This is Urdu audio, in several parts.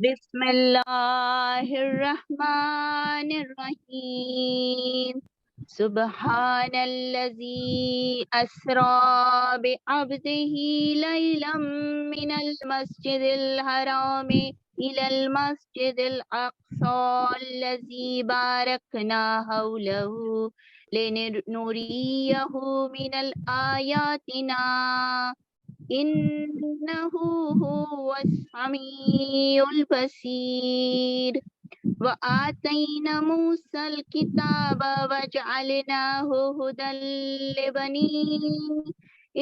بسم الله الرحمن الرحيم سبحان الذي أسرى بعبده ليلا من المسجد الحرام إلى المسجد الأقصى الذي باركنا حوله لنريه من آياتنا إنه هو السميع البصير وآتينا موسى الكتاب وجعلناه هدى لبني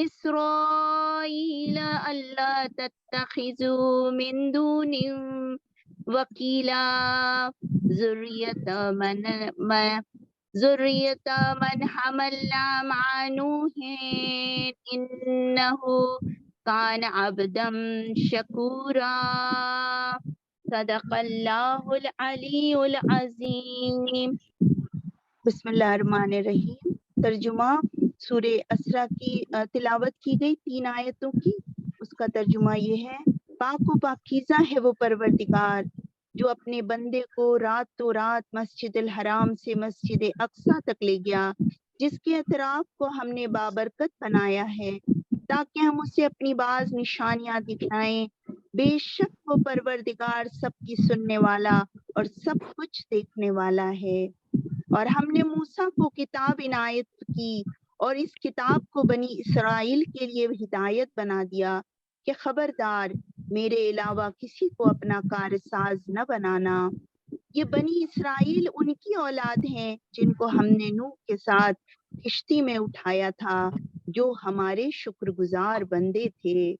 إسرائيل ألا تتخذوا من دون وكيلا ذرية من حملنا مع نوح إنه كان عبدا شكورا صدق اللہ العلی العظیم۔ بسم اللہ الرحمن الرحیم۔ ترجمہ سورہ اسرا کی تلاوت کی گئی 3 آیتوں کی، اس کا ترجمہ یہ ہے: پاک و پاکیزہ ہے وہ پروردگار جو اپنے بندے کو راتوں رات مسجد الحرام سے مسجد اقصیٰ تک لے گیا، جس کے اطراف کو ہم نے بابرکت بنایا ہے تاکہ ہم اسے اپنی بعض نشانیاں دکھائیں۔ بے شک وہ پروردگار سب کی سننے والا اور سب کچھ دیکھنے والا ہے۔ اور ہم نے موسیٰ کو کتاب عنایت کی اور اس کتاب کو بنی اسرائیل کے لیے ہدایت بنا دیا کہ خبردار میرے علاوہ کسی کو اپنا کارساز نہ بنانا۔ یہ بنی اسرائیل ان کی اولاد ہیں جن کو ہم نے نوح کے ساتھ کشتی میں اٹھایا تھا، جو ہمارے شکر گزار بندے تھے۔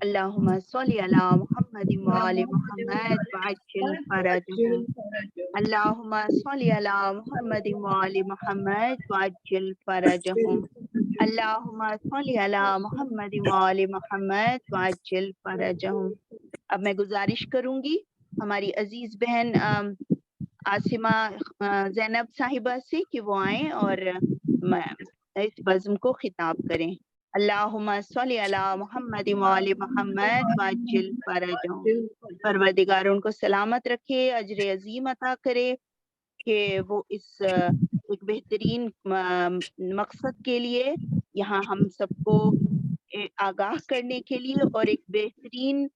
اللہم صلی علی محمد وآل محمد وعجل فرجہم۔ اللہم صلی علی محمد وآل محمد وعجل فرجہم۔ اللہم صلی علی محمد وآل محمد وعجل فرجہم۔ اب میں گزارش کروں گی ہماری عزیز بہن عاصمہ زینب صاحبہ سے کہ وہ آئیں اور اس بزم کو خطاب کریں۔ اللہم صلی علی محمد وآل محمد وعجل فرجہم۔ پروردگار ان کو سلامت رکھے، اجر عظیم عطا کرے کہ وہ اس ایک بہترین مقصد کے لیے یہاں ہم سب کو آگاہ کرنے کے لیے اور ایک بہترین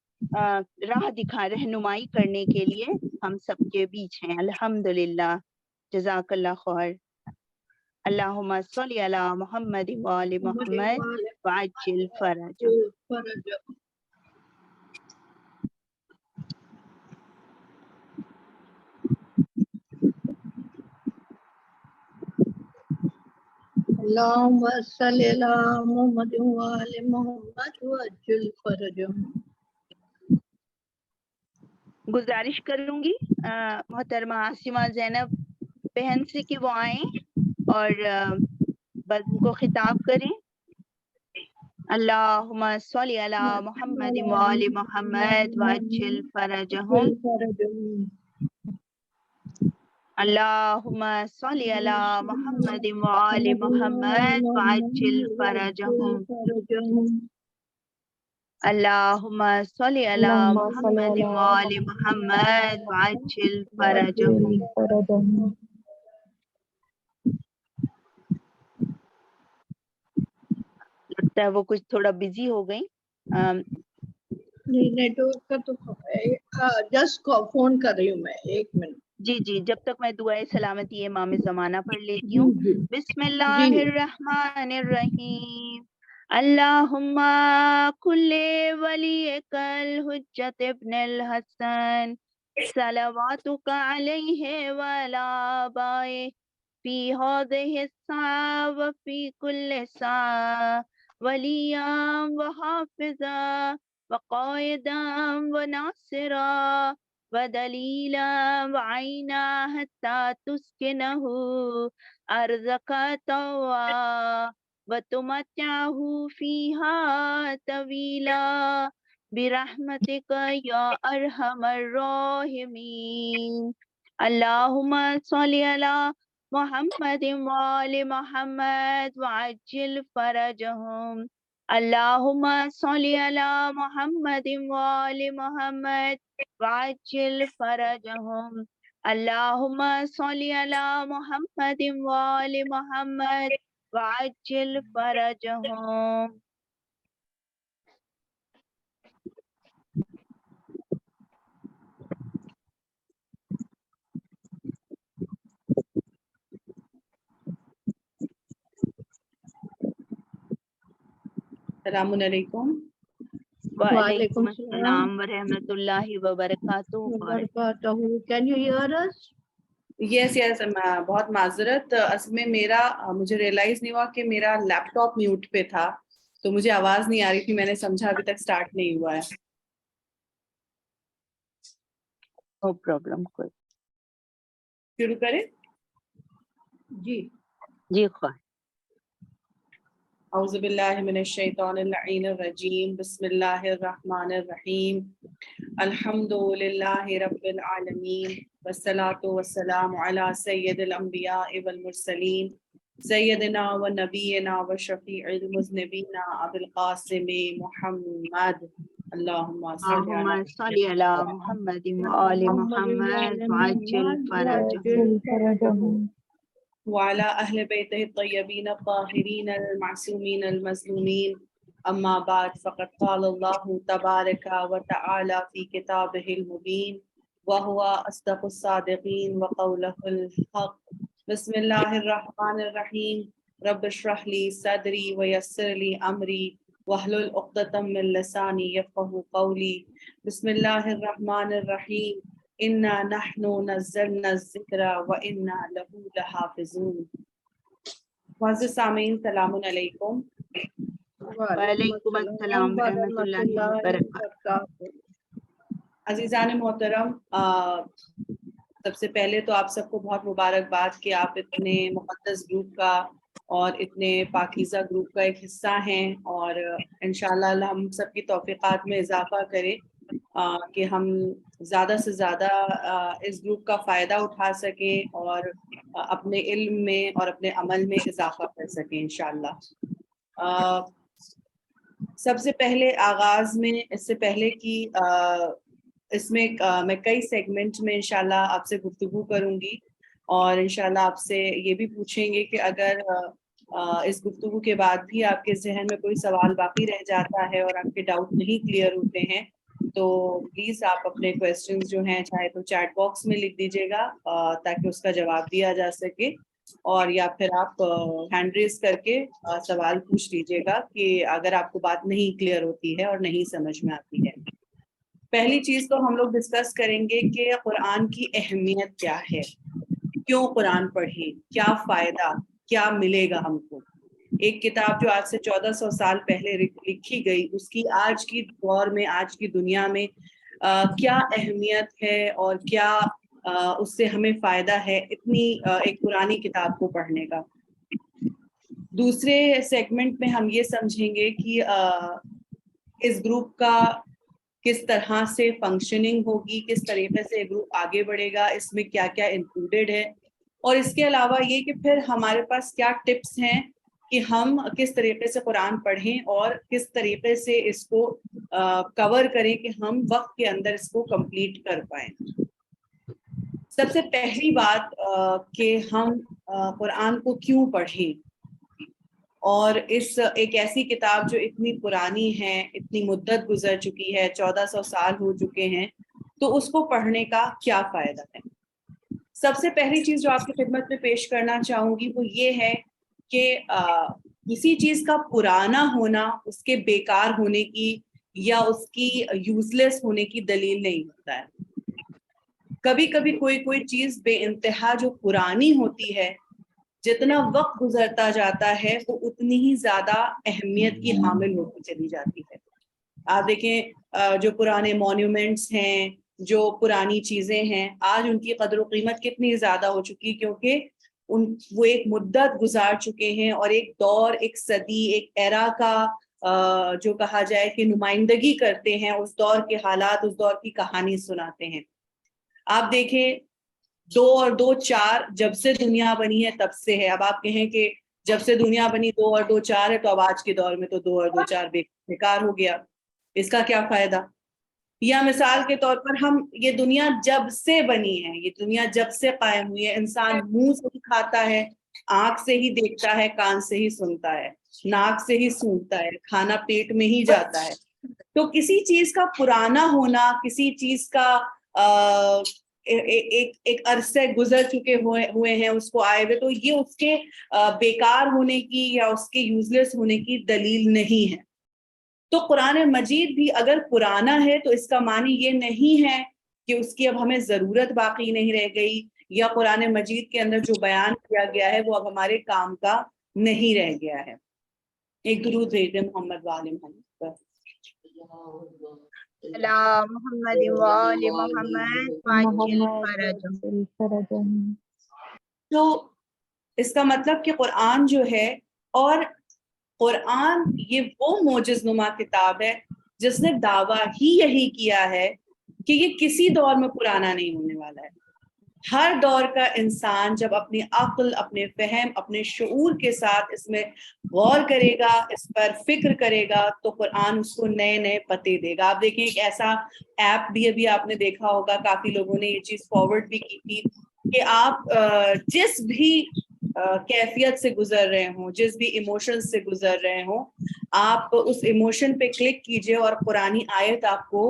راہ رہنمائی کرنے کے لیے ہم سب کے بیچ ہیں۔ الحمدللہ، جزاک اللہ خیر۔ اللہم صلی علی محمد وآل محمد وعجل فرجہ۔ اللہم صلی علی محمد وآل محمد وعجل فرجہم۔ گزارش کروں گی محترمہ عاصمہ زینب بہن سے کہ وہ آئیں اور بزم کو خطاب کریں۔ اللہم صلی علی محمد وآل محمد وعجل فرجہم۔ اللہم صلی علی محمد وآل محمد وعجل فرجہم۔ اللہم صلی علی محمد وآل محمد وعجل فرجہم۔ لگتا ہے وہ کچھ تھوڑا بزی ہو گئی۔ نیٹ ورک کا تو جسٹ فون کر رہی ہوں میں، 1 منٹ۔ جی جی، جب تک میں دعائے سلامتی امام زمانہ پڑھ لیتی ہوں۔ بسم اللہ الرحمن الرحیم۔ اللہم کل ولیک الحجت ابن الحسن صلواتک علیہ وعلی آبائہ فی ہذہ الساعہ وفی کل ساعہ ولیا وحافظا وقائدا وناصرا ودلیلا وعینا حتی تسکنہ ارضک طوعا وتمتعہ فیہا طویلا برحمتک یا ارحم الراحمین۔ اللہم صلی علی محمد وآل محمد وعجل فرجہم۔ اللهم صل على محمد وآل محمد وعجل فرجهم. اللهم صل على محمد وآل محمد وعجل فرجهم. السلام علیکم. وعلیکم السلام ورحمۃ اللہ وبرکاتہ. Can you hear us? یس بہت معذرت. اصل میں مجھے ریئلائز نہیں ہوا کہ میرا لیپ ٹاپ میوٹ پہ تھا تو مجھے آواز نہیں آ رہی تھی. میں نے سمجھا ابھی تک سٹارٹ نہیں ہوا ہے. No problem. کوئی شروع کریں؟ جی خواہ. اعوذ باللہ من الشیطان اللعین الرجیم. بسم اللہ الرحمن الرحیم. الحمد للہ رب العالمین والصلاة والسلام علی سید الانبیاء والمرسلین سیدنا و نبینا و شفیع المذنبین ابی القاسم محمد. اللہم اللہم صل علی محمد وآل محمد وعجل فرجهم. وعلى أهل بيته الطيبين الطاهرين المعصومين المظلومين. أما بعد فقد قال الله تبارك وتعالى في كتابه المبين وهو أصدق الصادقين وقوله الحق. بسم الله الرحمن الرحيم. رب اشرح لي صدري ويسر لي أمري واحلل عقدة من لساني يفقهوا قولي. بسم الله الرحمن الرحيم. انا نحن نزلنا الذکر وانا له لحافظون. معزز سامعین السلام علیکم. وعلیکم السلام ورحمۃ اللہ وبرکاتہ. عزیزان محترم، سب سے پہلے تو آپ سب کو بہت مبارکباد کہ آپ اتنے مقدس گروپ کا اور اتنے پاکیزہ گروپ کا ایک حصہ ہیں، اور انشاءاللہ ہم سب کی توفیقات میں اضافہ کرے کہ ہم زیادہ سے زیادہ اس گروپ کا فائدہ اٹھا سکیں اور اپنے علم میں اور اپنے عمل میں اضافہ کر سکیں انشاءاللہ. سب سے پہلے آغاز میں اس سے پہلے کہ اس میں میں کئی سیگمنٹ میں انشاءاللہ آپ سے گفتگو کروں گی، اور انشاءاللہ آپ سے یہ بھی پوچھیں گے کہ اگر اس گفتگو کے بعد بھی آپ کے ذہن میں کوئی سوال باقی رہ جاتا ہے اور آپ کے ڈاؤٹ نہیں کلیئر ہوتے ہیں تو پلیز آپ اپنے کویسچنز جو ہیں چاہے تو چیٹ باکس میں لکھ دیجیے گا تاکہ اس کا جواب دیا جا سکے، اور یا پھر آپ ہینڈ ریز کر کے سوال پوچھ لیجیے گا کہ اگر آپ کو بات نہیں کلیئر ہوتی ہے اور نہیں سمجھ میں آتی ہے. پہلی چیز تو ہم لوگ ڈسکس کریں گے کہ قرآن کی اہمیت کیا ہے، کیوں قرآن پڑھیں، کیا فائدہ، کیا ملے گا ہم کو. ایک کتاب جو آج سے 1400 سال پہلے لکھی گئی، اس کی آج کی دور میں، آج کی دنیا میں کیا اہمیت ہے اور کیا اس سے ہمیں فائدہ ہے اتنی ایک پرانی کتاب کو پڑھنے کا. دوسرے سیگمنٹ میں ہم یہ سمجھیں گے کہ اس گروپ کا کس طرح سے فنکشننگ ہوگی، کس طریقے سے گروپ آگے بڑھے گا، اس میں کیا کیا انکلوڈیڈ ہے، اور اس کے علاوہ یہ کہ پھر ہمارے پاس کیا ٹپس ہیں کہ ہم کس طریقے سے قرآن پڑھیں اور کس طریقے سے اس کو کور کریں کہ ہم وقت کے اندر اس کو کمپلیٹ کر پائیں. سب سے پہلی بات کہ ہم قرآن کو کیوں پڑھیں، اور اس ایک ایسی کتاب جو اتنی پرانی ہے، اتنی مدت گزر چکی ہے، 1400 سال ہو چکے ہیں، تو اس کو پڑھنے کا کیا فائدہ ہے. سب سے پہلی چیز جو آپ کی خدمت میں پیش کرنا چاہوں گی وہ یہ ہے کہ کسی چیز کا پرانا ہونا اس کے بیکار ہونے کی یا اس کی یوز لیس ہونے کی دلیل نہیں ہوتا ہے. کبھی کبھی کوئی چیز بے انتہا جو پرانی ہوتی ہے، جتنا وقت گزرتا جاتا ہے وہ اتنی ہی زیادہ اہمیت کی حامل ہوتی چلی جاتی ہے. آپ دیکھیں جو پرانے مونیومنٹس ہیں، جو پرانی چیزیں ہیں، آج ان کی قدر و قیمت کتنی زیادہ ہو چکی، کیونکہ وہ ایک مدت گزار چکے ہیں اور ایک دور، ایک صدی، ایک ایرا کا جو کہا جائے کہ نمائندگی کرتے ہیں، اس دور کے حالات، اس دور کی کہانی سناتے ہیں. آپ دیکھیں 2 اور 2 4 جب سے دنیا بنی ہے تب سے ہے. اب آپ کہیں کہ جب سے دنیا بنی 2 اور 2 4 ہے، تو اب آج کے دور میں تو 2 اور 2 4 بیکار ہو گیا، اس کا کیا فائدہ؟ یا مثال کے طور پر ہم یہ دنیا جب سے بنی ہے، یہ دنیا جب سے قائم ہوئی ہے، انسان منہ سے ہی کھاتا ہے، آنکھ سے ہی دیکھتا ہے، کان سے ہی سنتا ہے، ناک سے ہی سونگتا ہے، کھانا پیٹ میں ہی جاتا ہے. تو کسی چیز کا پرانا ہونا، کسی چیز کا ایک عرصے گزر چکے ہوئے ہیں اس کو آئے ہوئے، تو یہ اس کے بیکار ہونے کی یا اس کے یوز لیس ہونے کی دلیل نہیں ہے. تو قرآن مجید بھی اگر پرانا ہے تو اس کا معنی یہ نہیں ہے کہ اس کی اب ہمیں ضرورت باقی نہیں رہ گئی، یا قرآن مجید کے اندر جو بیان کیا گیا ہے وہ اب ہمارے کام کا نہیں رہ گیا ہے. ایک درود بھیج دیں محمد وآل محمد پر. علی محمد وآل محمد وعجل فرجهم. تو اس کا مطلب کہ قرآن جو ہے، اور قرآن یہ وہ معجز نما کتاب ہے جس نے دعویٰ ہی یہی کیا ہے کہ یہ کسی دور میں پرانا نہیں ہونے والا ہے. ہر دور کا انسان جب اپنی عقل، اپنے فہم، اپنے شعور کے ساتھ اس میں غور کرے گا، اس پر فکر کرے گا، تو قرآن اس کو نئے نئے پتے دے گا. آپ دیکھیں ایک ایسا ایپ بھی ابھی آپ نے دیکھا ہوگا، کافی لوگوں نے یہ چیز فارورڈ بھی کی تھی، کہ آپ جس بھی کیفیت سے گزر رہے ہوں، جس بھی ایموشن سے گزر رہے ہوں، آپ اس ایموشن پہ کلک کیجئے اور قرآنی آیت آپ کو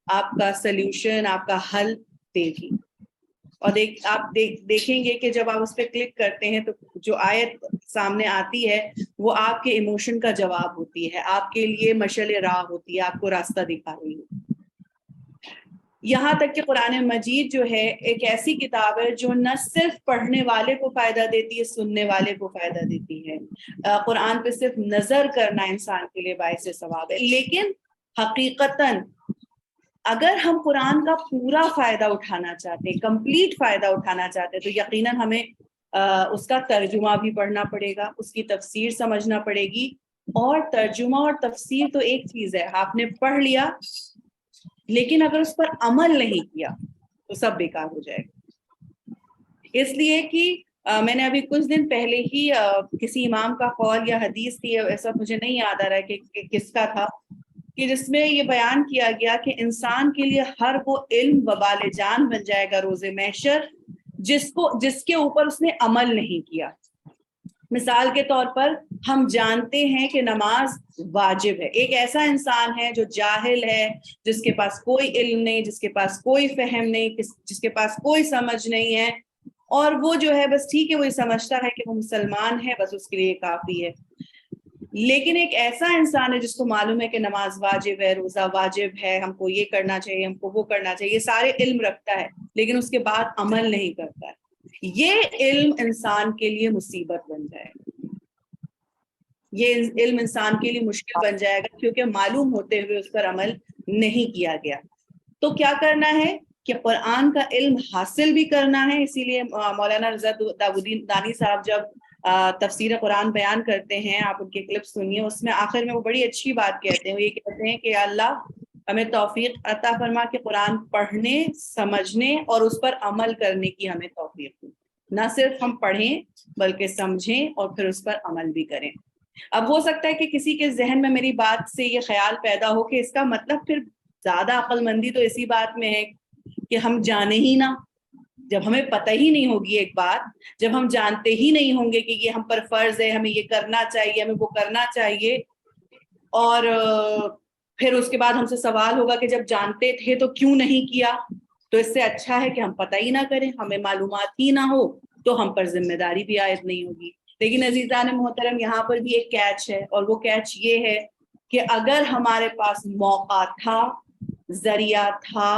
آپ کا سلیوشن، آپ کا حل دے گی. اور آپ دیکھیں گے کہ جب آپ اس پہ کلک کرتے ہیں تو جو آیت سامنے آتی ہے وہ آپ کے ایموشن کا جواب ہوتی ہے، آپ کے لیے مشعل راہ ہوتی ہے، آپ کو راستہ دکھا رہی ہے. یہاں تک کہ قرآن مجید جو ہے ایک ایسی کتاب ہے جو نہ صرف پڑھنے والے کو فائدہ دیتی ہے، سننے والے کو فائدہ دیتی ہے. قرآن پہ صرف نظر کرنا انسان کے لیے باعث ثواب ہے. لیکن حقیقتاً اگر ہم قرآن کا پورا فائدہ اٹھانا چاہتے ہیں، کمپلیٹ فائدہ اٹھانا چاہتے ہیں، تو یقیناً ہمیں اس کا ترجمہ بھی پڑھنا پڑے گا، اس کی تفسیر سمجھنا پڑے گی. اور ترجمہ اور تفسیر تو ایک چیز ہے، آپ نے پڑھ لیا لیکن اگر اس پر عمل نہیں کیا تو سب بیکار ہو جائے گا. اس لیے کہ میں نے ابھی کچھ دن پہلے ہی کسی امام کا قول یا حدیث تھی، ایسا مجھے نہیں یاد آ رہا ہے کہ کس کا تھا، کہ جس میں یہ بیان کیا گیا کہ انسان کے لیے ہر وہ علم وبال جان بن جائے گا روز محشر جس کے اوپر اس نے عمل نہیں کیا. مثال کے طور پر ہم جانتے ہیں کہ نماز واجب ہے. ایک ایسا انسان ہے جو جاہل ہے، جس کے پاس کوئی علم نہیں، جس کے پاس کوئی فہم نہیں، جس کے پاس کوئی سمجھ نہیں ہے، اور وہ جو ہے بس ٹھیک ہے، وہ سمجھتا ہے کہ وہ مسلمان ہے، بس اس کے لیے کافی ہے. لیکن ایک ایسا انسان ہے جس کو معلوم ہے کہ نماز واجب ہے، روزہ واجب ہے، ہم کو یہ کرنا چاہیے، ہم کو وہ کرنا چاہیے، یہ سارے علم رکھتا ہے لیکن اس کے بعد عمل نہیں کرتا ہے. یہ علم انسان کے لیے مصیبت بن جائے گا، یہ علم انسان کے لیے مشکل بن جائے گا، کیونکہ معلوم ہوتے ہوئے اس پر عمل نہیں کیا گیا. تو کیا کرنا ہے کہ قرآن کا علم حاصل بھی کرنا ہے. اسی لیے مولانا رضا داودی دانی صاحب جب تفسیر قرآن بیان کرتے ہیں، آپ ان کے کلپ سنیے، اس میں آخر میں وہ بڑی اچھی بات کہتے ہیں. وہ یہ کہتے ہیں کہ اللہ ہمیں توفیق عطا فرما کہ قرآن پڑھنے، سمجھنے اور اس پر عمل کرنے کی ہمیں توفیق دے. نہ صرف ہم پڑھیں بلکہ سمجھیں اور پھر اس پر عمل بھی کریں. اب ہو سکتا ہے کہ کسی کے ذہن میں میری بات سے یہ خیال پیدا ہو کہ اس کا مطلب پھر زیادہ عقل مندی تو اسی بات میں ہے کہ ہم جانے ہی نہ. جب ہمیں پتہ ہی نہیں ہوگی ایک بات، جب ہم جانتے ہی نہیں ہوں گے کہ یہ ہم پر فرض ہے، ہمیں یہ کرنا چاہیے، ہمیں وہ کرنا چاہیے، اور پھر اس کے بعد ہم سے سوال ہوگا کہ جب جانتے تھے تو کیوں نہیں کیا، تو اس سے اچھا ہے کہ ہم پتہ ہی نہ کریں، ہمیں معلومات ہی نہ ہو، تو ہم پر ذمہ داری بھی عائد نہیں ہوگی. لیکن عزیزان محترم، یہاں پر بھی ایک کیچ ہے، اور وہ کیچ یہ ہے کہ اگر ہمارے پاس موقع تھا، ذریعہ تھا،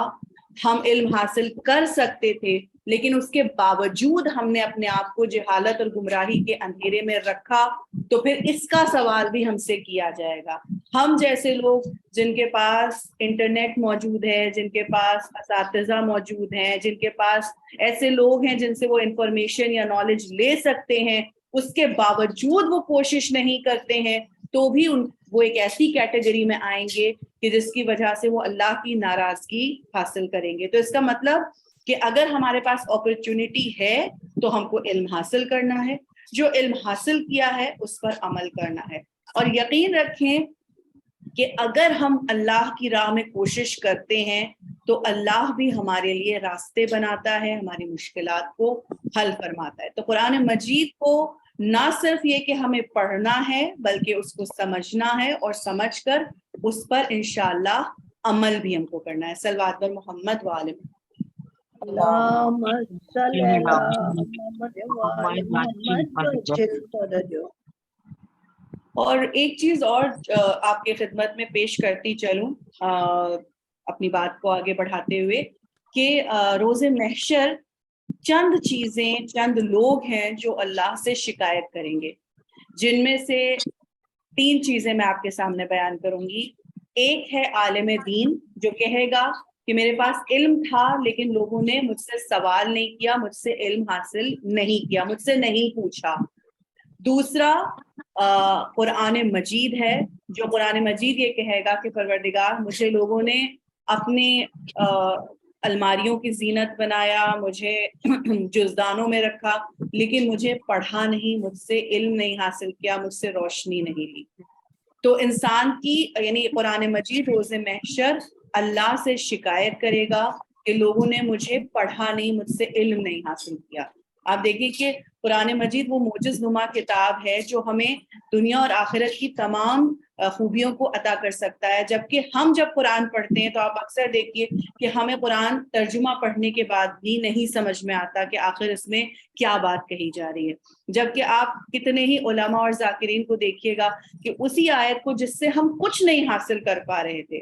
ہم علم حاصل کر سکتے تھے، لیکن اس کے باوجود ہم نے اپنے آپ کو جہالت اور گمراہی کے اندھیرے میں رکھا، تو پھر اس کا سوال بھی ہم سے کیا جائے گا. ہم جیسے لوگ جن کے پاس انٹرنیٹ موجود ہے، جن کے پاس اساتذہ موجود ہیں، جن کے پاس ایسے لوگ ہیں جن سے وہ انفارمیشن یا نالج لے سکتے ہیں، اس کے باوجود وہ کوشش نہیں کرتے ہیں، تو بھی وہ ایک ایسی کیٹیگری میں آئیں گے کہ جس کی وجہ سے وہ اللہ کی ناراضگی حاصل کریں گے. تو اس کا مطلب کہ اگر ہمارے پاس اپرچونٹی ہے تو ہم کو علم حاصل کرنا ہے، جو علم حاصل کیا ہے اس پر عمل کرنا ہے. اور یقین رکھیں کہ اگر ہم اللہ کی راہ میں کوشش کرتے ہیں تو اللہ بھی ہمارے لیے راستے بناتا ہے, ہماری مشکلات کو حل فرماتا ہے. تو قرآن مجید کو نہ صرف یہ کہ ہمیں پڑھنا ہے بلکہ اس کو سمجھنا ہے, اور سمجھ کر اس پر انشاءاللہ عمل بھی ہم کو کرنا ہے. صلوات بر محمد وعلم. اللہم صلی علی محمد وعلی محمد جو. اور ایک چیز اور آپ کی خدمت میں پیش کرتی چلوں اپنی بات کو آگے بڑھاتے ہوئے, کہ روز محشر چند چیزیں, چند لوگ ہیں جو اللہ سے شکایت کریں گے, جن میں سے 3 چیزیں میں آپ کے سامنے بیان کروں گی. ایک ہے عالم دین, جو کہے گا کہ میرے پاس علم تھا لیکن لوگوں نے مجھ سے سوال نہیں کیا, مجھ سے علم حاصل نہیں کیا, مجھ سے نہیں پوچھا. دوسرا قرآن مجید ہے, جو قرآن مجید یہ کہے گا کہ پروردگار مجھے لوگوں نے اپنے الماریوں کی زینت بنایا, مجھے جزدانوں میں رکھا, لیکن مجھے پڑھا نہیں, مجھ سے علم نہیں حاصل کیا, مجھ سے روشنی نہیں لی. تو انسان کی یعنی قرآن مجید روز محشر اللہ سے شکایت کرے گا کہ لوگوں نے مجھے پڑھا نہیں, مجھ سے علم نہیں حاصل کیا. آپ دیکھیں کہ قرآن مجید وہ معجز نما کتاب ہے جو ہمیں دنیا اور آخرت کی تمام خوبیوں کو عطا کر سکتا ہے. جبکہ ہم جب قرآن پڑھتے ہیں تو آپ اکثر دیکھیے کہ ہمیں قرآن ترجمہ پڑھنے کے بعد بھی نہیں سمجھ میں آتا کہ آخر اس میں کیا بات کہی جا رہی ہے. جبکہ آپ کتنے ہی علماء اور ذاکرین کو دیکھیے گا کہ اسی آیت کو جس سے ہم کچھ نہیں حاصل کر پا رہے تھے,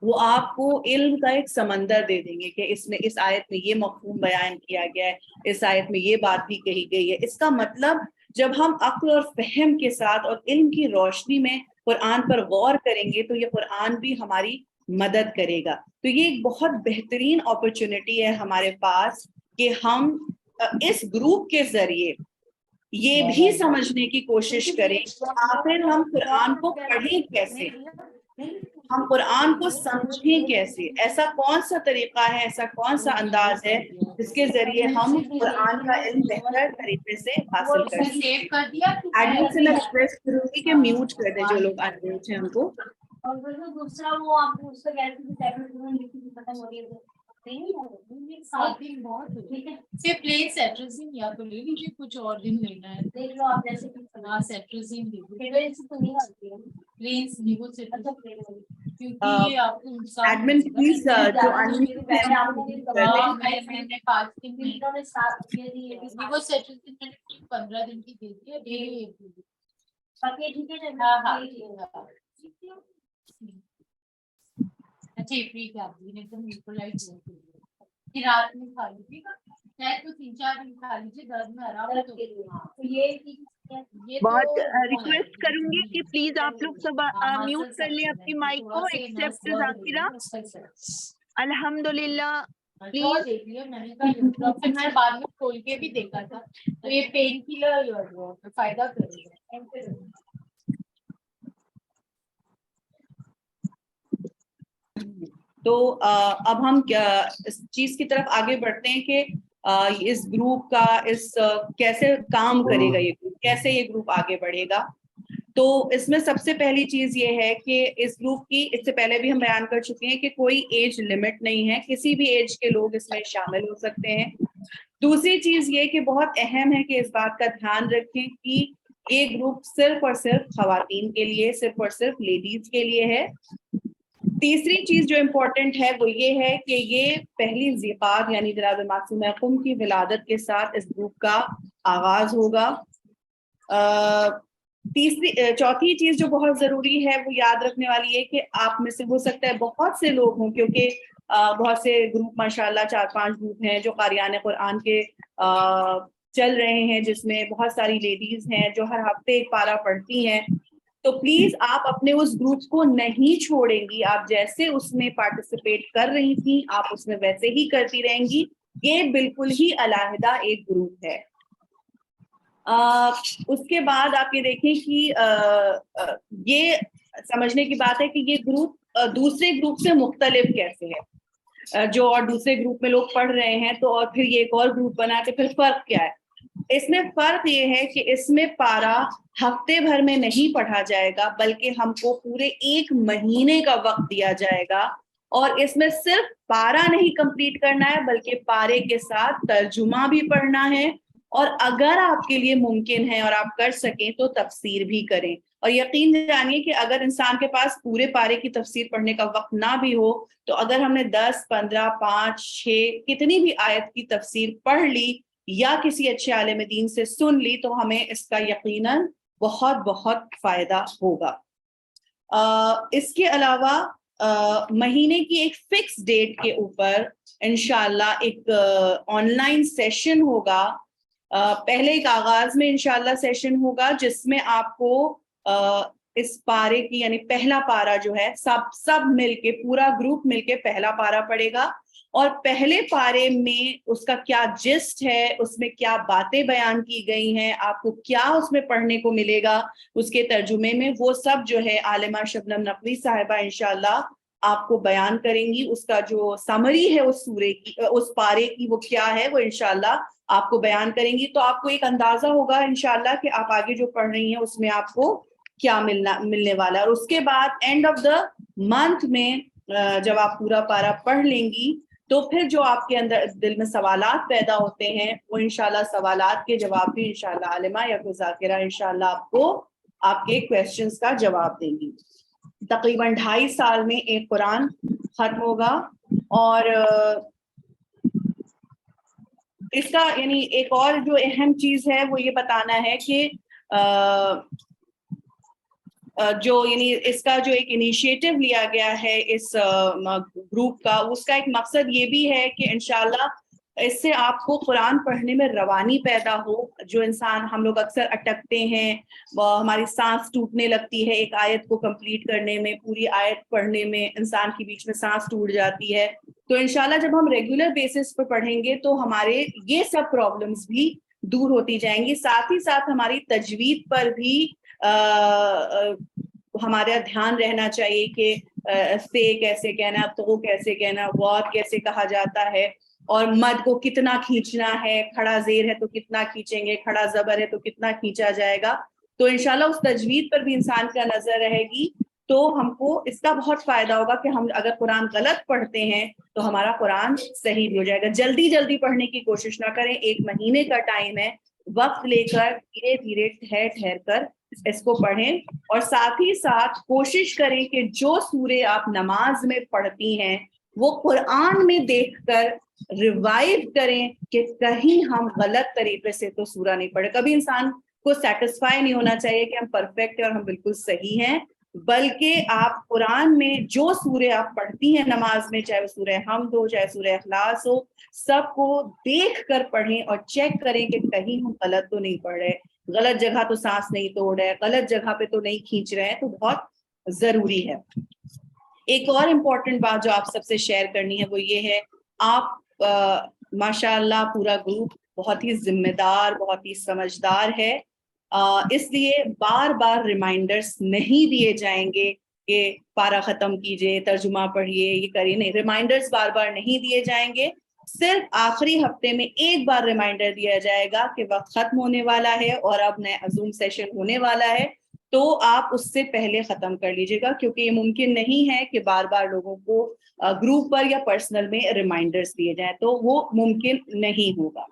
وہ آپ کو علم کا ایک سمندر دے دیں گے کہ اس میں اس آیت میں یہ مفہوم بیان کیا گیا ہے, اس آیت میں یہ بات بھی کہی گئی ہے. اس کا مطلب جب ہم عقل اور فہم کے ساتھ اور علم کی روشنی میں قرآن پر غور کریں گے تو یہ قرآن بھی ہماری مدد کرے گا. تو یہ ایک بہت بہترین اپرچونٹی ہے ہمارے پاس کہ ہم اس گروپ کے ذریعے یہ بھی سمجھنے کی کوشش کریں کہ آخر ہم قرآن کو پڑھیں کیسے, ہم قرآن کو سمجھیں کیسے, ایسا کون سا طریقہ ہے, ایسا کون سا انداز ہے جس کے ذریعے ہم قرآن کا علم بہتر طریقے سے حاصل کر سکیں. ایڈمن سے میں ریکویسٹ کروں گی کہ میوٹ کر دیں جو لوگ انمیوٹ ہیں ان کو. اور دوسرا وہ آپ اس کو ختم ہو رہی ہے صرف پلین سیٹرزین یا تو لے لیجیے, کچھ اور دن لینا ہے دیکھ لو آپ, جیسے سیٹرزین پلینس نیگو سیٹرزین, کیونکہ یہ آپ کو ایڈمن پلیز جو انمیوٹ ہیں آپ میں نے 5 دن نیگو سیٹرزین میں نے 15 دن کی دی تھی, ڈیلی ٹھیک ہے. ہاں اچھا ٹھیک ہے, آپ نے ایک دم لائٹ رات میں کھا لیجیے گا, چاہے تو 3-4 دن کھا لیجیے, درد میں آرام تو یہ بہت ریکویسٹ کروں گی کہ پلیز آپ لوگ سب میوٹ کر لیں اپنی مائک کو ایکسپٹ ذاکرہ. الحمدللہ پلیز. دیکھ لیا میں نے کہا, پھر میں بعد میں کھول کے بھی دیکھا تھا تو یہ پین کلر فائدہ کرے گا. تو اب ہم اس چیز کی طرف آگے بڑھتے ہیں کہ اس گروپ کا کیسے کام کرے گا, یہ گروپ کیسے یہ گروپ آگے بڑھے گا. تو اس میں سب سے پہلی چیز یہ ہے کہ اس گروپ کی, اس سے پہلے بھی ہم بیان کر چکے ہیں کہ کوئی ایج لمٹ نہیں ہے, کسی بھی ایج کے لوگ اس میں شامل ہو سکتے ہیں. دوسری چیز یہ کہ بہت اہم ہے کہ اس بات کا دھیان رکھیں کہ یہ گروپ صرف اور صرف خواتین کے لیے, صرف اور صرف لیڈیز کے لیے ہے. تیسری چیز جو امپورٹنٹ ہے وہ یہ ہے کہ یہ پہلی ذیقات یعنی جناب معصومہ قم کی ولادت کے ساتھ اس گروپ کا آغاز ہوگا. چوتھی چیز جو بہت ضروری ہے وہ یاد رکھنے والی ہے کہ آپ میں سے ہو سکتا ہے بہت سے لوگ ہوں, کیونکہ بہت سے گروپ ماشاءاللہ 4-5 گروپ ہیں جو قاریان قرآن کے چل رہے ہیں, جس میں بہت ساری لیڈیز ہیں جو ہر ہفتے ایک پارہ پڑھتی ہیں. تو پلیز آپ اپنے اس گروپ کو نہیں چھوڑیں گی, آپ جیسے اس میں پارٹیسپیٹ کر رہی تھیں آپ اس میں ویسے ہی کرتی رہیں گی. یہ بالکل ہی علیحدہ ایک گروپ ہے. اس کے بعد آپ یہ دیکھیں کہ یہ سمجھنے کی بات ہے کہ یہ گروپ دوسرے گروپ سے مختلف کیسے ہے. جو اور دوسرے گروپ میں لوگ پڑھ رہے ہیں تو اور پھر یہ ایک اور گروپ بنا کے پھر فرق کیا ہے. اس میں فرق یہ ہے کہ اس میں پارا ہفتے بھر میں نہیں پڑھا جائے گا بلکہ ہم کو پورے 1 مہینے کا وقت دیا جائے گا, اور اس میں صرف پارا نہیں کمپلیٹ کرنا ہے بلکہ پارے کے ساتھ ترجمہ بھی پڑھنا ہے, اور اگر آپ کے لیے ممکن ہے اور آپ کر سکیں تو تفسیر بھی کریں. اور یقین جانیے کہ اگر انسان کے پاس پورے پارے کی تفسیر پڑھنے کا وقت نہ بھی ہو تو اگر ہم نے 10, 15, 5, 6 کتنی بھی آیت کی تفسیر پڑھ لی یا کسی اچھے عالم دین سے سن لی تو ہمیں اس کا یقیناً بہت بہت فائدہ ہوگا. اس کے علاوہ مہینے کی ایک فکس ڈیٹ کے اوپر انشاءاللہ ایک آن لائن سیشن ہوگا. پہلے ایک آغاز میں انشاءاللہ سیشن ہوگا جس میں آپ کو اس پارے کی یعنی پہلا پارا جو ہے سب مل کے پورا گروپ مل کے پہلا پارا پڑھے گا, اور پہلے پارے میں اس کا کیا جسٹ ہے, اس میں کیا باتیں بیان کی گئی ہیں, آپ کو کیا اس میں پڑھنے کو ملے گا اس کے ترجمے میں, وہ سب جو ہے عالمہ شبنم نقوی صاحبہ انشاءاللہ آپ کو بیان کریں گی. اس کا جو سمری ہے اس سورے کی, اس پارے کی, وہ کیا ہے وہ انشاءاللہ آپ کو بیان کریں گی. تو آپ کو ایک اندازہ ہوگا انشاءاللہ کہ آپ آگے جو پڑھ رہی ہیں اس میں آپ کو کیا ملنے والا ہے. اور اس کے بعد اینڈ آف دا منتھ میں جب آپ پورا پارا پڑھ لیں گی تو پھر جو آپ کے اندر دل میں سوالات پیدا ہوتے ہیں وہ انشاءاللہ سوالات کے جواب بھی انشاءاللہ عالمہ یا کوئی ذاکرہ انشاءاللہ آپ کو آپ کے کویسچنز کا جواب دیں گی. تقریباً 2.5 سال میں ایک قرآن ختم ہوگا. اور اس کا یعنی ایک اور جو اہم چیز ہے وہ یہ بتانا ہے کہ جو یعنی اس کا جو ایک انیشیٹو لیا گیا ہے اس گروپ کا, اس کا ایک مقصد یہ بھی ہے کہ انشاءاللہ اس سے آپ کو قرآن پڑھنے میں روانی پیدا ہو. جو انسان ہم لوگ اکثر اٹکتے ہیں, ہماری سانس ٹوٹنے لگتی ہے ایک آیت کو کمپلیٹ کرنے میں, پوری آیت پڑھنے میں انسان کی بیچ میں سانس ٹوٹ جاتی ہے. تو انشاءاللہ جب ہم ریگولر بیسس پر پڑھیں گے تو ہمارے یہ سب پرابلمس بھی دور ہوتی جائیں گی. ساتھ ہی ساتھ ہماری تجوید پر بھی ہمارا دھیان رہنا چاہیے کہ سے کیسے کہنا, تو کیسے کہنا, وات کیسے کہا جاتا ہے, اور مد کو کتنا کھینچنا ہے, کھڑا زیر ہے تو کتنا کھینچیں گے, کھڑا زبر ہے تو کتنا کھینچا جائے گا. تو انشاءاللہ اس تجوید پر بھی انسان کا نظر رہے گی تو ہم کو اس کا بہت فائدہ ہوگا کہ ہم اگر قرآن غلط پڑھتے ہیں تو ہمارا قرآن صحیح بھی ہو جائے گا. جلدی پڑھنے کی کوشش نہ کریں, 1 مہینے کا ٹائم ہے, وقت لے کر دھیرے دھیرے ٹھہر کر اس کو پڑھیں. اور ساتھ ہی ساتھ کوشش کریں کہ جو سورے آپ نماز میں پڑھتی ہیں وہ قرآن میں دیکھ کر ریوائو کریں کہ کہیں ہم غلط طریقے سے تو سورہ نہیں پڑھے. کبھی انسان کو سیٹسفائی نہیں ہونا چاہیے کہ ہم پرفیکٹ ہیں اور ہم بالکل صحیح ہیں, بلکہ آپ قرآن میں جو سورے آپ پڑھتی ہیں نماز میں, چاہے وہ سورہ حمد ہو, چاہے سورہ اخلاص ہو, سب کو دیکھ کر پڑھیں اور چیک کریں کہ کہیں ہم غلط تو نہیں پڑھ رہے, غلط جگہ تو سانس نہیں توڑ رہے, غلط جگہ پہ تو نہیں کھینچ رہے ہیں. تو بہت ضروری ہے. ایک اور امپورٹنٹ بات جو آپ سب سے شیئر کرنی ہے وہ یہ ہے, آپ ماشاء اللہ پورا گروپ بہت ہی ذمہ دار, بہت ہی سمجھدار ہے, اس لیے بار بار ریمائنڈرز نہیں دیے جائیں گے کہ پارا ختم کیجئے, ترجمہ پڑھیے, یہ کریے. نہیں, ریمائنڈرز بار بار نہیں دیے جائیں گے. صرف آخری ہفتے میں ایک بار ریمائنڈر دیا جائے گا کہ وقت ختم ہونے والا ہے اور اب نیا زوم سیشن ہونے والا ہے, تو آپ اس سے پہلے ختم کر لیجیے گا, کیونکہ یہ ممکن نہیں ہے کہ بار بار لوگوں کو گروپ پر یا پرسنل میں ریمائنڈرز دیے جائیں, تو وہ ممکن نہیں ہوگا.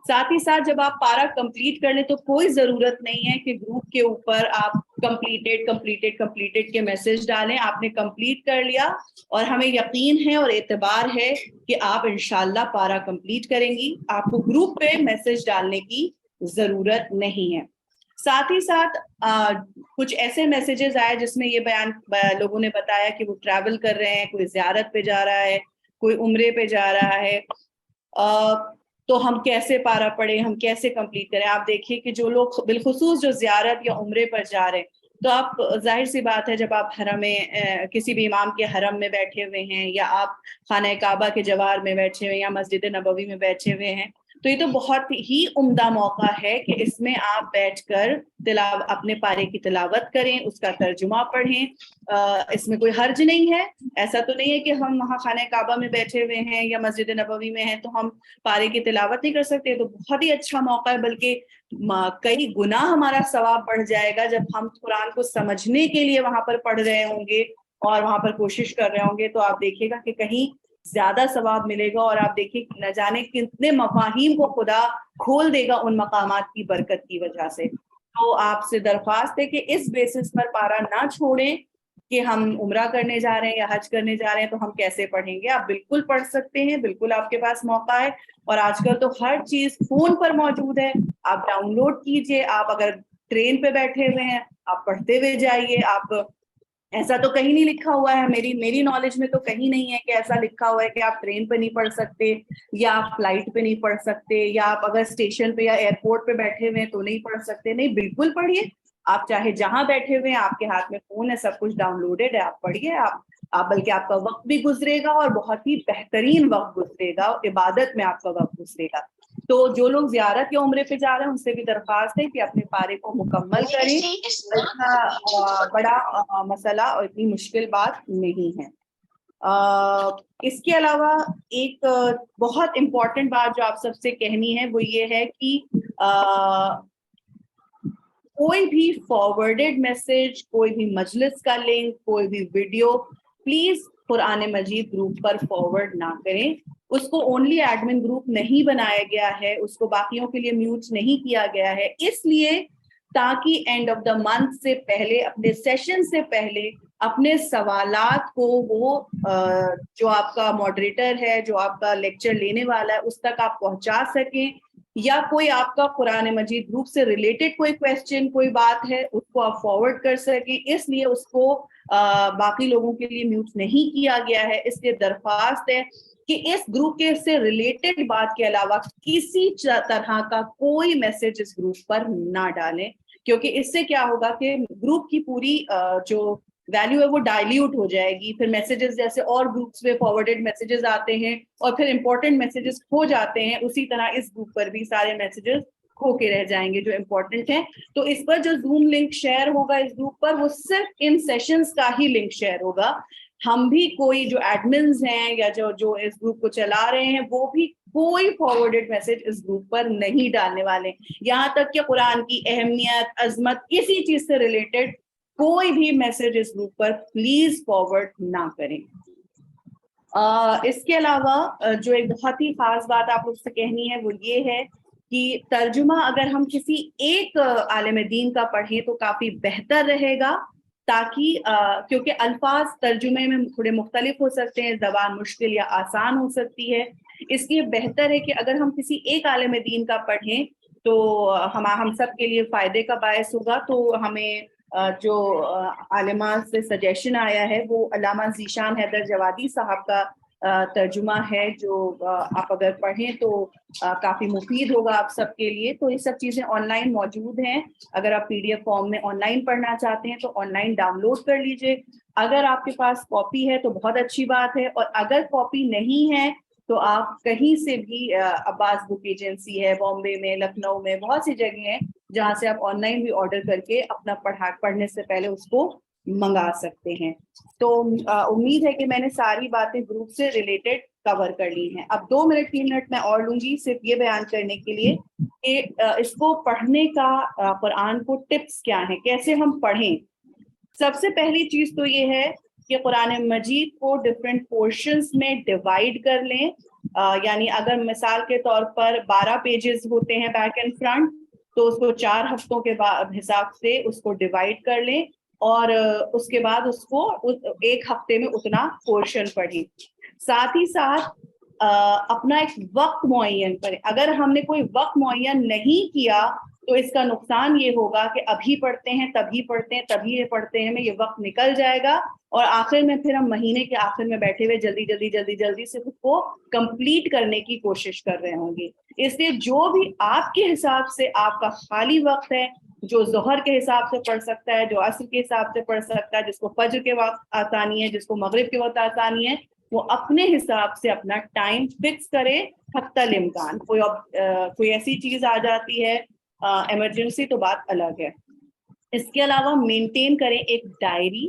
ساتھ ہی ساتھ جب آپ پارا کمپلیٹ کر لیں تو کوئی ضرورت نہیں ہے کہ گروپ کے اوپر آپ کمپلیٹڈ کے میسج ڈالیں. آپ نے کمپلیٹ کر لیا اور ہمیں یقین ہے اور اعتبار ہے کہ آپ انشاءاللہ پارا کمپلیٹ کریں گی, آپ کو گروپ پہ میسج ڈالنے کی ضرورت نہیں ہے. ساتھ ہی ساتھ کچھ ایسے میسیجز آئے جس میں یہ بیان لوگوں نے بتایا کہ وہ ٹریول کر رہے ہیں, کوئی زیارت پہ جا رہا ہے, کوئی عمرے پہ جا رہا ہے, تو ہم کیسے پارا پڑھیں, ہم کیسے کمپلیٹ کریں. آپ دیکھیے کہ جو لوگ بالخصوص جو زیارت یا عمرے پر جا رہے ہیں, تو آپ ظاہر سی بات ہے جب آپ حرم کسی بھی امام کے حرم میں بیٹھے ہوئے ہیں یا آپ خانہ کعبہ کے جوار میں بیٹھے ہوئے ہیں یا مسجد نبوی میں بیٹھے ہوئے ہیں, تو یہ تو بہت ہی عمدہ موقع ہے کہ اس میں آپ بیٹھ کر اپنے پارے کی تلاوت کریں, اس کا ترجمہ پڑھیں. اس میں کوئی حرج نہیں ہے. ایسا تو نہیں ہے کہ ہم وہاں خانہ کعبہ میں بیٹھے ہوئے ہیں یا مسجد نبوی میں ہیں تو ہم پارے کی تلاوت نہیں کر سکتے. تو بہت ہی اچھا موقع ہے, بلکہ کئی گنا ہمارا ثواب بڑھ جائے گا جب ہم قرآن کو سمجھنے کے لیے وہاں پر پڑھ رہے ہوں گے اور وہاں پر کوشش کر رہے ہوں گے. تو آپ دیکھیے گا کہ کہیں زیادہ ثواب ملے گا, اور آپ دیکھیں نہ جانے کتنے مفاہیم کو خدا کھول دے گا ان مقامات کی برکت کی وجہ سے. تو آپ سے درخواست ہے کہ اس بیسس پر پارا نہ چھوڑیں کہ ہم عمرہ کرنے جا رہے ہیں یا حج کرنے جا رہے ہیں تو ہم کیسے پڑھیں گے. آپ بالکل پڑھ سکتے ہیں, بالکل آپ کے پاس موقع ہے. اور آج کل تو ہر چیز فون پر موجود ہے, آپ ڈاؤن لوڈ کیجئے. آپ اگر ٹرین پہ بیٹھے ہوئے ہیں آپ پڑھتے ہوئے جائیے. آپ ایسا تو کہیں نہیں لکھا ہوا ہے, میری نالج میں تو کہیں نہیں ہے کہ ایسا لکھا ہوا ہے کہ آپ ٹرین پہ نہیں پڑھ سکتے یا آپ فلائٹ پہ نہیں پڑھ سکتے یا آپ اگر اسٹیشن پہ یا ایئرپورٹ پہ بیٹھے ہوئے ہیں تو نہیں پڑھ سکتے. نہیں, بالکل پڑھیے. آپ چاہے جہاں بیٹھے ہوئے ہیں, آپ کے ہاتھ میں فون ہے, سب کچھ ڈاؤن لوڈیڈ ہے, آپ پڑھیے. آپ بلکہ آپ کا وقت بھی گزرے گا اور بہت ہی بہترین وقت گزرے گا, عبادت میں آپ کا وقت گزرے گا. تو جو لوگ زیارت یا عمرے پہ جا رہے ہیں ان سے بھی درخواست ہے کہ اپنے پارے کو مکمل کریں. اتنا بڑا مسئلہ اور اتنی مشکل بات نہیں ہے. اس کے علاوہ ایک بہت امپورٹنٹ بات جو آپ سب سے کہنی ہے وہ یہ ہے کہ کوئی بھی فارورڈڈ میسج, کوئی بھی مجلس کا لنک, کوئی بھی ویڈیو پلیز قرآن مجید گروپ پر فارورڈ نہ کریں. اس کو اونلی ایڈمن گروپ نہیں بنایا گیا ہے, اس کو باقیوں کے لیے میوٹ نہیں کیا گیا ہے, اس لیے تاکہ اینڈ آف دا منتھ سے پہلے, اپنے سیشن سے پہلے اپنے سوالات کو وہ جو آپ کا ماڈریٹر ہے, جو آپ کا لیکچر لینے والا ہے, اس تک آپ پہنچا سکیں. یا کوئی آپ کا قرآن مجید گروپ سے ریلیٹڈ کوئی کویسچن, کوئی بات ہے, اس کو آپ فارورڈ کر سکیں. اس لیے اس کو باقی لوگوں کے لیے میوٹ نہیں کیا گیا ہے. اس لیے درخواست ہے کہ اس گروپ کے سے ریلیٹڈ بات کے علاوہ کسی طرح کا کوئی میسج اس گروپ پر نہ ڈالیں, کیونکہ اس سے کیا ہوگا کہ گروپ کی پوری جو ویلیو ہے وہ ڈائلیوٹ ہو جائے گی. پھر میسیجز جیسے اور گروپس پہ فارورڈڈ میسیجز آتے ہیں اور پھر امپورٹنٹ میسیجز کھو جاتے ہیں, اسی طرح اس گروپ پر بھی سارے میسیجز کھو کے رہ جائیں گے جو امپورٹنٹ ہیں. تو اس پر جو زوم لنک شیئر ہوگا اس گروپ پر, وہ صرف ان سیشنز کا ہی لنک شیئر ہوگا. ہم بھی کوئی جو ایڈمنز ہیں یا جو اس گروپ کو چلا رہے ہیں وہ بھی کوئی فارورڈڈ میسج اس گروپ پر نہیں ڈالنے والے. یہاں تک کہ قرآن کی اہمیت, عظمت, کسی چیز سے ریلیٹڈ کوئی بھی میسج اس گروپ پر پلیز فارورڈ نہ کریں. اس کے علاوہ جو ایک بہت ہی خاص بات آپ لوگ سے کہنی ہے وہ یہ ہے کہ ترجمہ اگر ہم کسی ایک عالم دین کا پڑھیں تو کافی بہتر رہے گا, تاکہ کیونکہ الفاظ ترجمے میں تھوڑے مختلف ہو سکتے ہیں, زبان مشکل یا آسان ہو سکتی ہے. اس لیے بہتر ہے کہ اگر ہم کسی ایک عالم دین کا پڑھیں تو ہم سب کے لیے فائدے کا باعث ہوگا. تو ہمیں جو عالمہ سے سجیشن آیا ہے وہ علامہ ذیشان حیدر جوادی صاحب کا ترجمہ ہے, جو آپ اگر پڑھیں تو کافی مفید ہوگا آپ سب کے لیے. تو یہ سب چیزیں آن لائن موجود ہیں. اگر آپ PDF فارم میں آن لائن پڑھنا چاہتے ہیں تو آن لائن ڈاؤن لوڈ کر لیجئے. اگر آپ کے پاس کاپی ہے تو بہت اچھی بات ہے, اور اگر کاپی نہیں ہے تو آپ کہیں سے بھی, عباس بک ایجنسی ہے بامبے میں, لکھنؤ میں, بہت سی جگہ ہیں جہاں سے آپ آن لائن بھی آرڈر کر کے اپنا پڑھنے سے پہلے اس کو منگا سکتے ہیں. تو امید ہے کہ میں نے ساری باتیں گروپ سے ریلیٹڈ کور کر لی ہیں. اب 2 منٹ 3 منٹ میں اور لوں گی صرف یہ بیان کرنے کے لیے کہ اس کو پڑھنے کا, قرآن کو ٹپس کیا ہیں, کیسے ہم پڑھیں. سب سے پہلی چیز تو یہ ہے کہ قرآن مجید کو ڈفرینٹ پورشنز میں ڈیوائڈ کر لیں. یعنی اگر مثال کے طور پر 12 پیجز ہوتے ہیں بیک اینڈ فرنٹ, تو اس کو 4 ہفتوں کے حساب سے اس کو ڈیوائڈ کر لیں, اور اس کے بعد اس کو 1 ہفتے میں اتنا پورشن پڑھیں. ساتھ ہی ساتھ اپنا ایک وقت معین کریں. اگر ہم نے کوئی وقت معین نہیں کیا تو اس کا نقصان یہ ہوگا کہ ابھی پڑھتے ہیں, تبھی پڑھتے ہیں, تبھی یہ پڑھتے ہیں, یہ وقت نکل جائے گا, اور آخر میں پھر ہم مہینے کے آخر میں بیٹھے ہوئے جلدی سے خود کو کمپلیٹ کرنے کی کوشش کر رہے ہوں گے. اس لیے جو بھی آپ کے حساب سے آپ کا خالی وقت ہے, جو ظہر کے حساب سے پڑھ سکتا ہے, جو عصر کے حساب سے پڑھ سکتا ہے, جس کو فجر کے وقت آسانی ہے, جس کو مغرب کے وقت آسانی ہے, وہ اپنے حساب سے اپنا ٹائم فکس کرے حتی الامکان. کوئی ایسی چیز آ جاتی ہے ایمرجنسی تو بات الگ ہے. اس کے علاوہ مینٹین کریں ایک ڈائری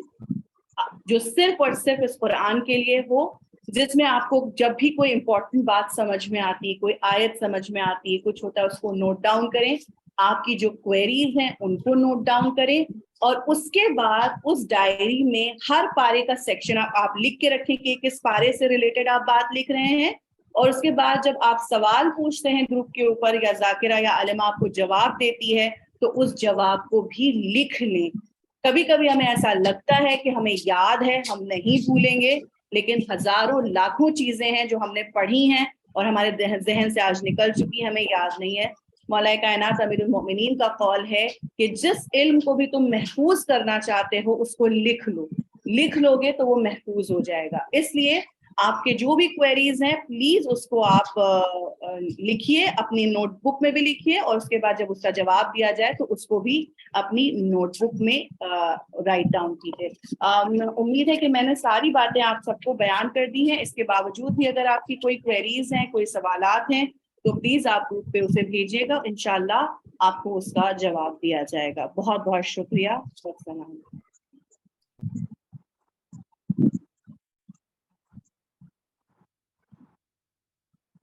جو صرف اور صرف اس قرآن کے لیے ہو, جس میں آپ کو جب بھی کوئی امپورٹنٹ بات سمجھ میں آتی, کوئی آیت سمجھ میں آتی, کچھ ہوتا ہے, اس کو نوٹ ڈاؤن کریں. آپ کی جو کوئریز ہیں ان کو نوٹ ڈاؤن کریں, اور اس کے بعد اس ڈائری میں ہر پارے کا سیکشن آپ لکھ کے رکھیں کہ کس پارے سے ریلیٹڈ آپ بات لکھ رہے ہیں. اور اس کے بعد جب آپ سوال پوچھتے ہیں گروپ کے اوپر, یا ذاکرہ یا علماء آپ کو جواب دیتی ہے, تو اس جواب کو بھی لکھ لیں. کبھی کبھی ہمیں ایسا لگتا ہے کہ ہمیں یاد ہے, ہم نہیں بھولیں گے, لیکن ہزاروں لاکھوں چیزیں ہیں جو ہم نے پڑھی ہیں اور ہمارے ذہن سے آج نکل چکی, ہمیں یاد نہیں ہے. مولا کائنات امیر المومنین کا قول ہے کہ جس علم کو بھی تم محفوظ کرنا چاہتے ہو اس کو لکھ لو. لکھ لو گے تو وہ محفوظ ہو جائے گا. اس لیے آپ کے جو بھی کوئریز ہیں پلیز اس کو آپ لکھیے, اپنی نوٹ بک میں بھی لکھیے, اور اس کے بعد جب اس کا جواب دیا جائے تو اس کو بھی اپنی نوٹ بک میں رائٹ ڈاؤن کیجیے. امید ہے کہ میں نے ساری باتیں آپ سب کو بیان کر دی ہیں. اس کے باوجود بھی اگر آپ کی کوئی کوئریز ہیں, کوئی سوالات ہیں, تو پلیز آپ گروپ پہ اسے بھیجیے گا, انشاءاللہ آپ کو اس کا جواب دیا جائے گا. بہت بہت شکریہ. السلام.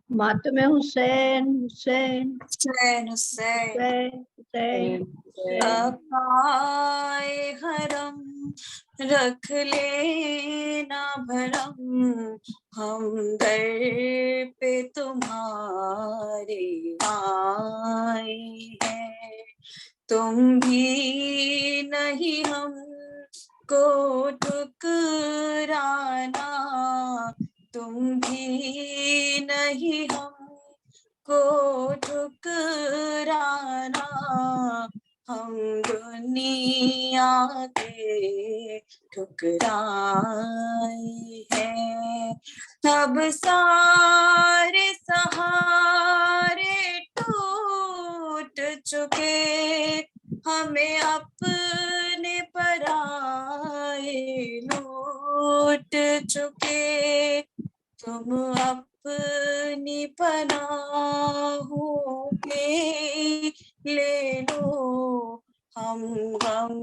ماتم حسین حسین حسین حسین حسین حسین آقائے حرم رکھ لینا بھرم, ہم در پہ تمہارے آئے ہیں. تم بھی نہیں ہم کو ٹھکرانا, تم بھی نہیں ہم کو ٹھکرانا, ہم دنیا کے ٹھکرائے ہیں. اب سارے سہارے ٹوٹ چکے, ہمیں اپنے پرائے لوٹ چکے. تم اپنی پناہوں میں لے لو, ہم غم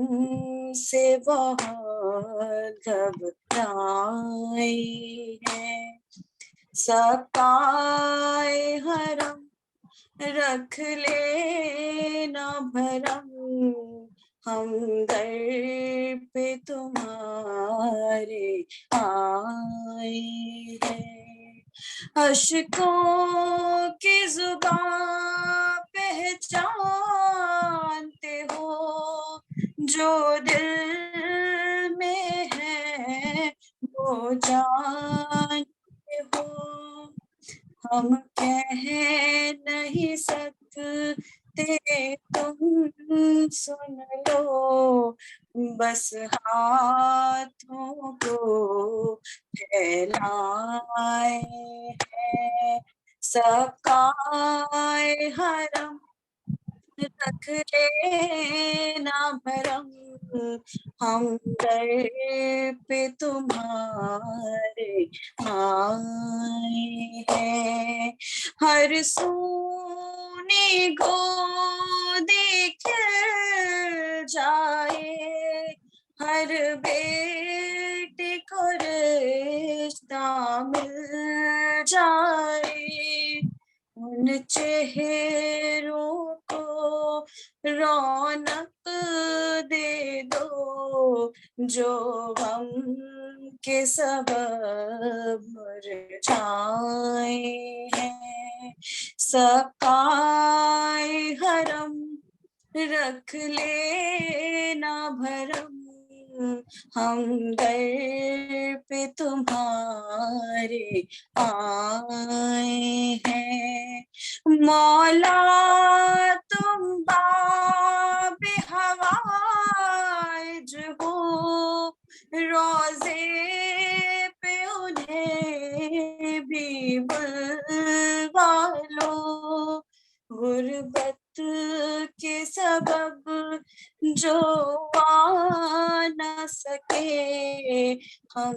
سے بہت گھبرائے ہیں. سقائے حرم رکھ لینا بھرم, ہم در پہ تمہارے آئے ہیں. اشکوں کی زبان پہچانتے ہو, جو دل میں ہے وہ جانتے ہو. ہم کہہ نہیں سکتے تم سن لو, بس ہاتھوں کو پھیلائے ہیں. سقائے حرم رکھ لینا بھرم, ہم در پہ تمہارے آئے ہیں. ہر سونی گود کھل جائے, ہر بیٹے کو رشتہ مل جائے. ان چہروں کو رونق دے دو جو غم کے سبب مرجھائے ہیں. سقائے حرم رکھ لینا بھرم, ہم در پہ تمہارے آئے ہیں. مولا تم باب حوائج ہو, روضے پہ انہیں بھی بلوا لو. غربت کے سبب جو آ نہ سکے, ہم